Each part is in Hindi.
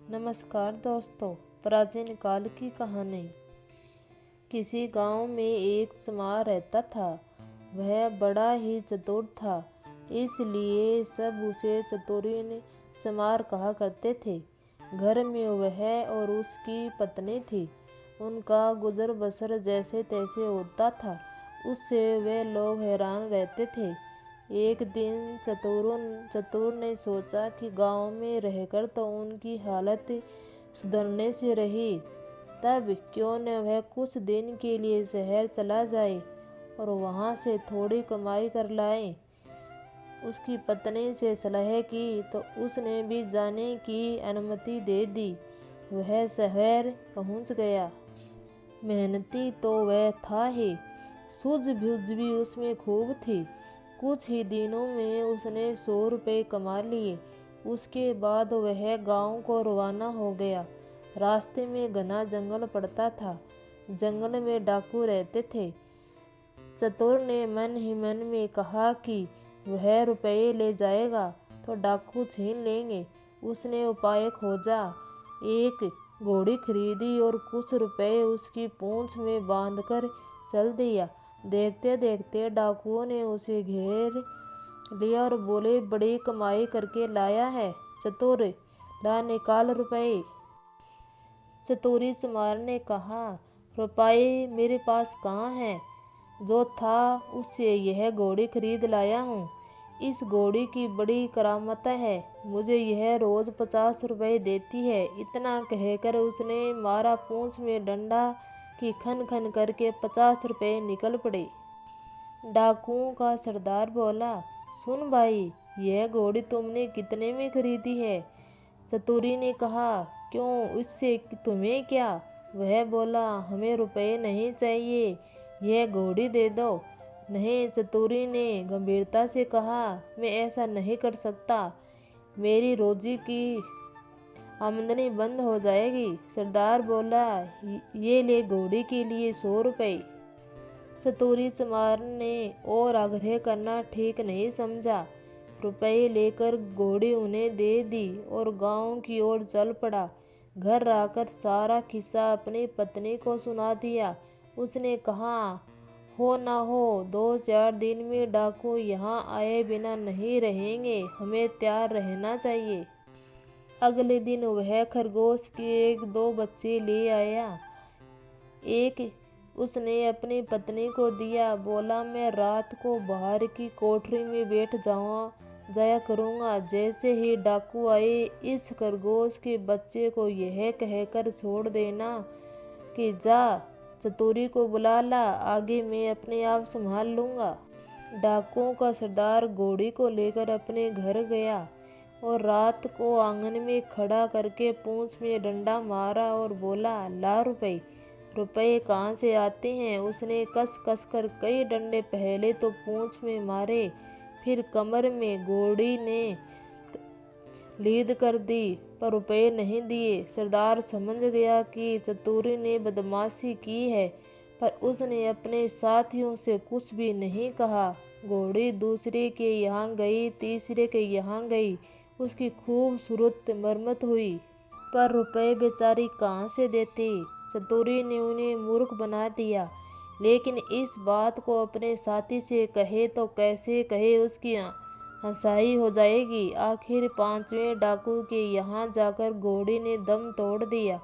नमस्कार दोस्तों। प्राचीन काल की कहानी। किसी गांव में एक चमार रहता था। वह बड़ा ही चतुर था, इसलिए सब उसे चतुरीन चमार कहा करते थे। घर में वह और उसकी पत्नी थी। उनका गुजर बसर जैसे तैसे होता था, उससे वे लोग हैरान रहते थे। एक दिन चतुर ने सोचा कि गांव में रहकर तो उनकी हालत सुधरने से रही, तब क्यों न वह कुछ दिन के लिए शहर चला जाए और वहां से थोड़ी कमाई कर लाए। उसकी पत्नी से सलाह की तो उसने भी जाने की अनुमति दे दी। वह शहर पहुंच गया। मेहनती तो वह था ही, सूझबूझ भी उसमें खूब थी। कुछ ही दिनों में उसने 100 रुपये कमा लिए। उसके बाद वह गांव को रवाना हो गया। रास्ते में घना जंगल पड़ता था। जंगल में डाकू रहते थे। चतुर ने मन ही मन में कहा कि वह रुपये ले जाएगा तो डाकू छीन लेंगे। उसने उपाय खोजा, एक घोड़ी खरीदी और कुछ रुपए उसकी पूंछ में बांधकर चल दिया। देखते देखते डाकुओं ने उसे घेर लिया और बोले, बड़ी कमाई करके लाया है चतुर, ला निकाल रुपए। चतुरी चमार ने कहा, रुपये मेरे पास कहाँ है, जो था उससे यह घोड़ी खरीद लाया हूँ। इस घोड़ी की बड़ी करामत है, मुझे यह रोज 50 रुपये देती है। इतना कहकर उसने मारा पूंछ में डंडा कि खन खन करके 50 रुपये निकल पड़े। डाकुओं का सरदार बोला, सुन भाई, यह घोड़ी तुमने कितने में खरीदी है? चतुरी ने कहा, क्यों, इससे तुम्हें क्या? वह बोला, हमें रुपये नहीं चाहिए, यह घोड़ी दे दो। नहीं, चतुरी ने गंभीरता से कहा, मैं ऐसा नहीं कर सकता, मेरी रोजी की आमदनी बंद हो जाएगी। सरदार बोला, ये ले घोड़ी के लिए 100 रुपये। चतुरी चमार ने और आग्रह करना ठीक नहीं समझा। रुपये लेकर घोड़ी उन्हें दे दी और गांव की ओर चल पड़ा। घर आकर सारा किस्सा अपनी पत्नी को सुना दिया। उसने कहा, हो ना हो 2-4 दिन में डाकू यहाँ आए बिना नहीं रहेंगे, हमें तैयार रहना चाहिए। अगले दिन वह खरगोश के 1-2 बच्चे ले आया। एक उसने अपनी पत्नी को दिया। बोला, मैं रात को बाहर की कोठरी में बैठ जाया करूँगा। जैसे ही डाकू आए, इस खरगोश के बच्चे को यह कहकर छोड़ देना कि जा चतुरी को बुला ला, आगे मैं अपने आप संभाल लूँगा। डाकुओं का सरदार घोड़ी को लेकर अपने घर गया और रात को आंगन में खड़ा करके पूंछ में डंडा मारा और बोला, ला रुपये। रुपये कहाँ से आते हैं? उसने कस कस कर कई डंडे पहले तो पूंछ में मारे, फिर कमर में। घोड़ी ने लीद कर दी पर रुपये नहीं दिए। सरदार समझ गया कि चतुरी ने बदमाशी की है, पर उसने अपने साथियों से कुछ भी नहीं कहा। घोड़ी दूसरे के यहाँ गई, तीसरे के यहाँ गई, उसकी खूबसूरत मरम्मत हुई, पर रुपये बेचारी कहाँ से देती? चतुरी ने उन्हें मूर्ख बना दिया। लेकिन इस बात को अपने साथी से कहे तो कैसे कहे, उसकी हंसाई हो जाएगी। आखिर 5वें डाकू के यहाँ जाकर घोड़ी ने दम तोड़ दिया।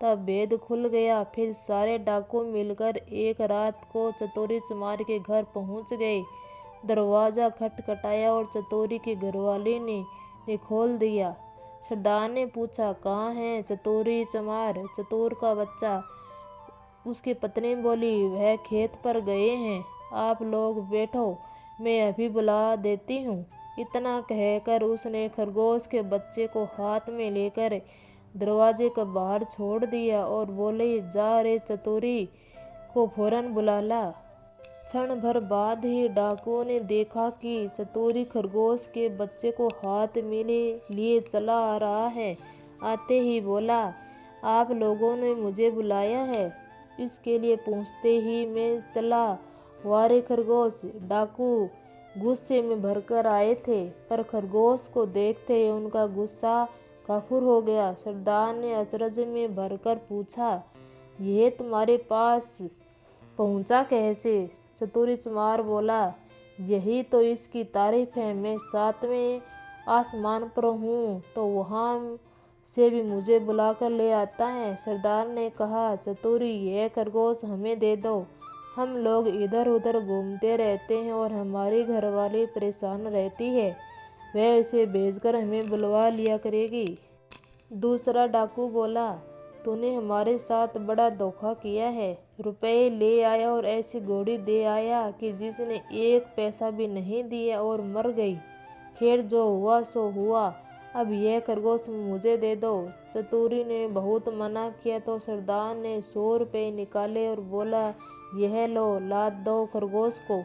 तब भेद खुल गया। फिर सारे डाकू मिलकर एक रात को चतुरी चमार के घर पहुँच गए। दरवाज़ा खटखटाया और चतुरी की घरवाली ने खोल दिया। सरदार ने पूछा, कहाँ है चतुरी चमार, चतुर का बच्चा? उसकी पत्नी बोली, वह खेत पर गए हैं, आप लोग बैठो, मैं अभी बुला देती हूँ। इतना कहकर उसने खरगोश के बच्चे को हाथ में लेकर दरवाजे के बाहर छोड़ दिया और बोले, जा रे चतुरी को फौरन बुला ला। क्षण भर बाद ही डाकुओं ने देखा कि चतुरी खरगोश के बच्चे को हाथ में लिए चला आ रहा है। आते ही बोला, आप लोगों ने मुझे बुलाया है? इसके लिए पूछते ही मैं चला। वारे खरगोश! डाकू गुस्से में भरकर आए थे, पर खरगोश को देखते ही उनका गुस्सा काफुर हो गया। सरदार ने अचरज में भरकर पूछा, यह तुम्हारे पास पहुंचा कैसे? चतुरी चमार बोला, यही तो इसकी तारीफ है। मैं 7वें आसमान पर हूँ तो वहाँ से भी मुझे बुलाकर ले आता है। सरदार ने कहा, चतुरी यह खरगोश हमें दे दो। हम लोग इधर उधर घूमते रहते हैं और हमारी घरवाली परेशान रहती है। वह इसे भेजकर हमें बुलवा लिया करेगी। दूसरा डाकू बोला, तूने हमारे साथ बड़ा धोखा किया है। रुपए ले आया और ऐसी घोड़ी दे आया कि जिसने 1 पैसा भी नहीं दिया और मर गई। खैर जो हुआ सो हुआ, अब यह खरगोश मुझे दे दो। चतुरी ने बहुत मना किया तो सरदार ने 100 रुपये निकाले और बोला, यह लो, लाद दो खरगोश को।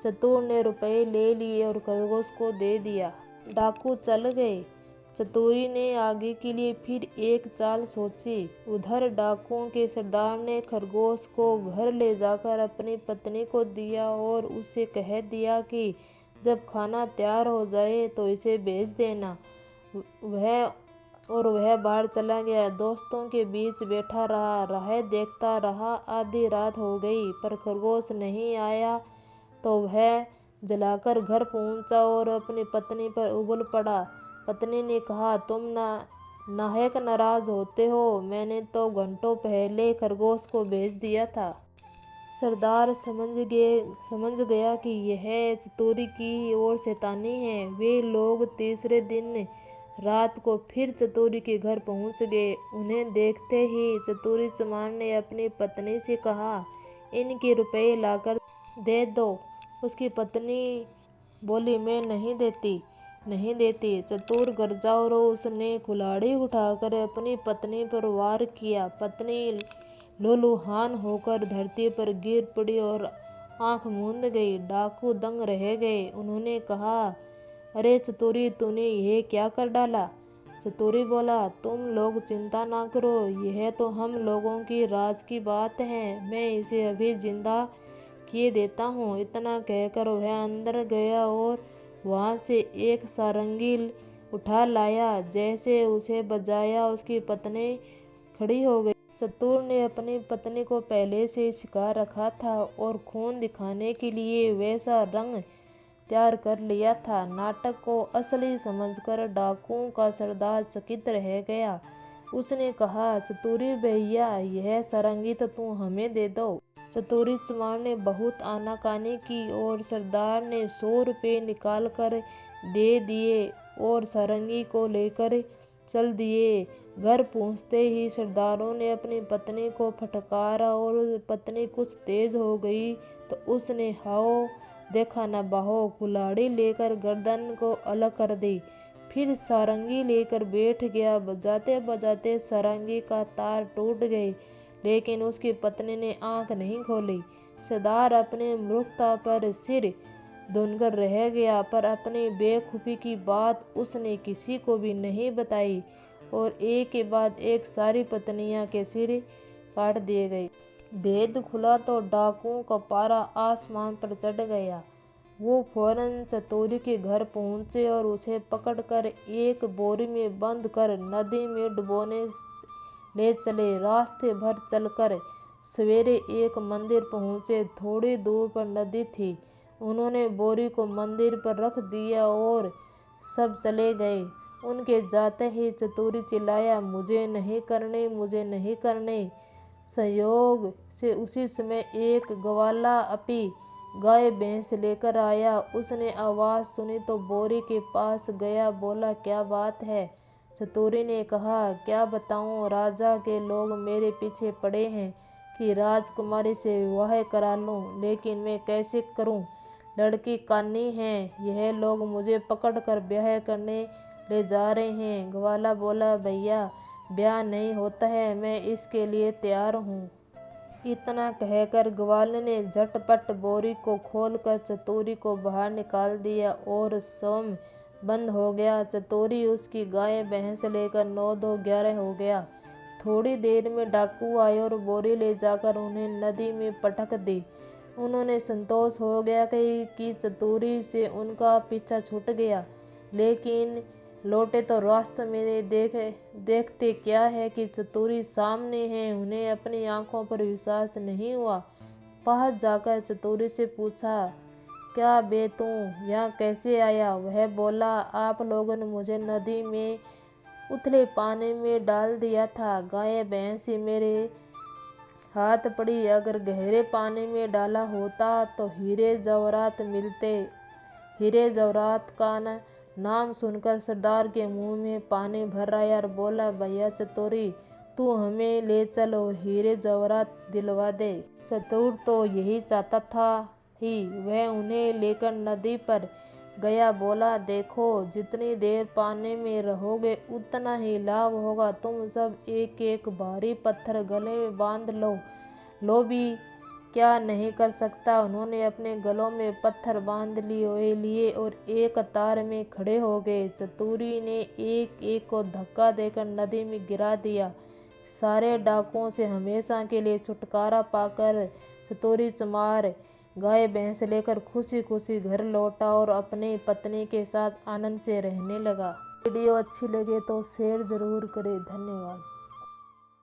चतुर ने रुपए ले लिए और खरगोश को दे दिया। डाकू चल गए। चतुरी ने आगे के लिए फिर एक चाल सोची। उधर डाकुओं के सरदार ने खरगोश को घर ले जाकर अपनी पत्नी को दिया और उसे कह दिया कि जब खाना तैयार हो जाए तो इसे भेज देना। वह बाहर चला गया। दोस्तों के बीच बैठा रहा, राह देखता रहा। आधी रात हो गई पर खरगोश नहीं आया तो वह जलाकर घर पहुंचा और अपनी पत्नी पर उबल पड़ा। पत्नी ने कहा, तुम नाहक नाराज होते हो, मैंने तो घंटों पहले खरगोश को भेज दिया था। सरदार समझ गया कि यह चतुरी की ओर शैतानी है। वे लोग तीसरे दिन रात को फिर चतुरी के घर पहुंच गए। उन्हें देखते ही चतुरी चमार ने अपनी पत्नी से कहा, इनके रुपए लाकर दे दो। उसकी पत्नी बोली, मैं नहीं देती। चतुर गरजा और उसने कुल्हाड़ी उठाकर अपनी पत्नी पर वार किया। पत्नी लहूलुहान होकर धरती पर गिर पड़ी और आंख मूंद गई। डाकू दंग रह गए। उन्होंने कहा, अरे चतुरी, तूने यह क्या कर डाला? चतुरी बोला, तुम लोग चिंता ना करो, यह तो हम लोगों की राज की बात है। मैं इसे अभी जिंदा किए देता हूँ। इतना कहकर वह अंदर गया और वहाँ से एक सारंगी उठा लाया। जैसे उसे बजाया, उसकी पत्नी खड़ी हो गई। चतुर ने अपनी पत्नी को पहले से सिखा रखा था और खून दिखाने के लिए वैसा रंग तैयार कर लिया था। नाटक को असली समझकर डाकुओं का सरदार चकित रह गया। उसने कहा, चतुरी भैया, यह सारंगी तो तू हमें दे दो। चतुरी चमार ने बहुत आनाकानी की और सरदार ने 100 रुपये निकाल कर दे दिए और सारंगी को लेकर चल दिए। घर पहुंचते ही सरदारों ने अपनी पत्नी को फटकारा और पत्नी कुछ तेज हो गई तो उसने हाओ देखा न बाहो कुल्हाड़ी लेकर गर्दन को अलग कर दी। फिर सारंगी लेकर बैठ गया। बजाते बजाते सारंगी का तार टूट गए, लेकिन उसकी पत्नी ने आंख नहीं खोली। सरदार अपने मूर्खता पर सिर धुनकर रह गया, पर अपनी बेवकूफ़ी की बात उसने किसी को भी नहीं बताई और एक के बाद एक सारी पत्नियां के सिर काट दिए गए। भेद खुला तो डाकुओं का पारा आसमान पर चढ़ गया। वो फौरन चतुरी के घर पहुंचे और उसे पकड़कर एक बोरी में बंद कर नदी में डुबोने ले चले। रास्ते भर चलकर सवेरे एक मंदिर पहुंचे। थोड़ी दूर पर नदी थी। उन्होंने बोरी को मंदिर पर रख दिया और सब चले गए। उनके जाते ही चतुरी चिल्लाया, मुझे नहीं करने। संयोग से उसी समय एक ग्वाला अपी गाय भैंस लेकर आया। उसने आवाज़ सुनी तो बोरी के पास गया, बोला, क्या बात है? चतुरी ने कहा, क्या बताऊं, राजा के लोग मेरे पीछे पड़े हैं कि राजकुमारी से विवाह करा लूं, लेकिन मैं कैसे करूं? लड़की कानी है। यह लोग मुझे पकड़कर ब्याह करने ले जा रहे हैं। ग्वाला बोला, भैया, ब्याह नहीं होता है, मैं इसके लिए तैयार हूँ। इतना कहकर ग्वाले ने झटपट बोरी को खोलकर चतुरी को बाहर निकाल दिया और स्वयं बंद हो गया। चतुरी उसकी गाय भैंस लेकर 9-2-11 हो गया। थोड़ी देर में डाकू आए और बोरी ले जाकर उन्हें नदी में पटक दी। उन्होंने संतोष हो गया कि चतुरी से उनका पीछा छूट गया, लेकिन लौटे तो रास्ते में देखते क्या है कि चतुरी सामने है। उन्हें अपनी आंखों पर विश्वास नहीं हुआ। पास जाकर चतुरी से पूछा, क्या बे तू यहाँ कैसे आया? वह बोला, आप लोगों ने मुझे नदी में उथले पानी में डाल दिया था। गाय भैंस मेरे हाथ पड़ी। अगर गहरे पानी में डाला होता तो हीरे जवाहरात मिलते। हीरे जवाहरात का नाम सुनकर सरदार के मुंह में पानी भर आया और बोला, भैया चतुरी, तू हमें ले चल और हीरे जवाहरात दिलवा दे। चतुर तो यही चाहता था ही। वह उन्हें लेकर नदी पर गया। बोला, देखो, जितनी देर पानी में रहोगे उतना ही लाभ होगा। तुम सब एक एक भारी पत्थर गले में बांध लो भी क्या नहीं कर सकता। उन्होंने अपने गलों में पत्थर बांध लिए और एक कतार में खड़े हो गए। चतुरी ने एक एक को धक्का देकर नदी में गिरा दिया। सारे डाकुओं से हमेशा के लिए छुटकारा पाकर चतुरी चमार गाय भैंस लेकर खुशी खुशी घर लौटा और अपनी पत्नी के साथ आनंद से रहने लगा। वीडियो अच्छी लगे तो शेयर जरूर करें। धन्यवाद।